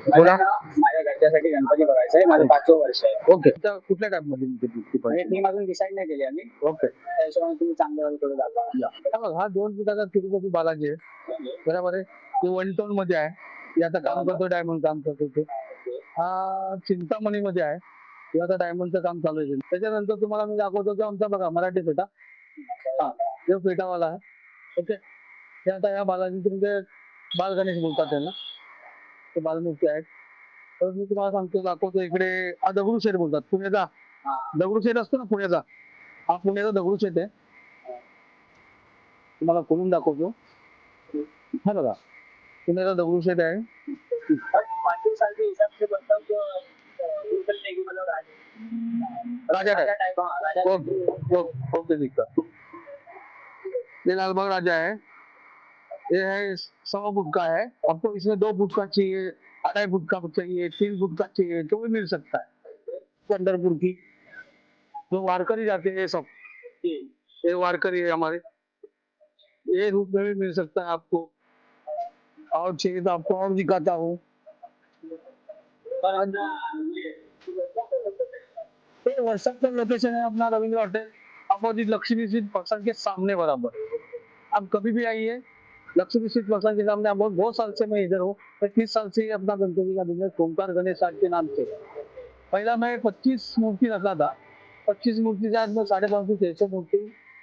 बोला. माझ्या घरच्यासाठी गणपती बघायचा आहे. माझं 5वं वर्ष आहे. ओके. तर कुठल्या टाइप मध्ये म्हणजे थीम अजून डिसाईड नाही केली आम्ही. ओके. त्या हिशोबाने तुम्ही चांगलं थोडं दाखवा. हा बघ, हा 2 फुटाचा तिरुपती बालाजी आहे. बरोबर आहे. ते 1 टोन मध्ये आहे. ते आता काम करतो, डायमंड काम करतो ते. हा चिंतामणी मध्ये आहे. ते आता डायमंडचं काम चालू आहे. त्याच्यानंतर तुम्हाला मी दाखवतो की आमचा बघा मराठी फेटा. हा जो फेटावाला आहे. ओके. ते आता या बालाजी तुमचे बाल गणेश बोलतात त्याला. ते बालमूर्ती आहेत. तर मी तुम्हाला सांगतो दाखवतो इकडे हा दगडूशेठ बोलतात पुण्याचा. दगडूशेठ असतो ना पुण्याचा, हा पुण्याचा दगडूशेठ आहे. तुम्हाला खोलून दाखवतो. हा बघा पुण्याचा दगडूशेठ आहे. पाटील साल के हिसाब से मतलब बिल्कुल नहीं मतलब राजा राजा है. टाइप राजा ओके दिखता. ये लालबाग राजा है. ये है 100 फुट का है. आपको इसमें 2 फुट का चाहिए, 2.5 फुट का चाहिए, 3 फुट का चाहिए तो भी मिल सकता है. पंढरपुर की जो वारकरी जाते हैं सब, ये वारकरी है हमारे. ये रूप में भी मिल सकता है आपको. और चाहिए तो आपको और दिखाता हूँ. ये व्हाट्सएप का लोकेशन है अपना Ravindra hotel, opposite Lakshmi sweet पर्सन के सामने बराबर. आप कभी भी आइए. लक्ष्मी स्वीट पर्सन के सामने. आप बहुत साल से मैं इधर हूँ. 25 साल से ही अपना गणपति का बिजनेस ओमकार गणेश आर्ट के नाम से. पहला मैं 25 मूर्ति रखा था. 25 मूर्ति से आज मैं 550 600 मूर्ति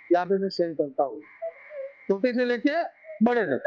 यहाँ पे मैं सेल करता हूँ, छोटे से लेके बड़े तक.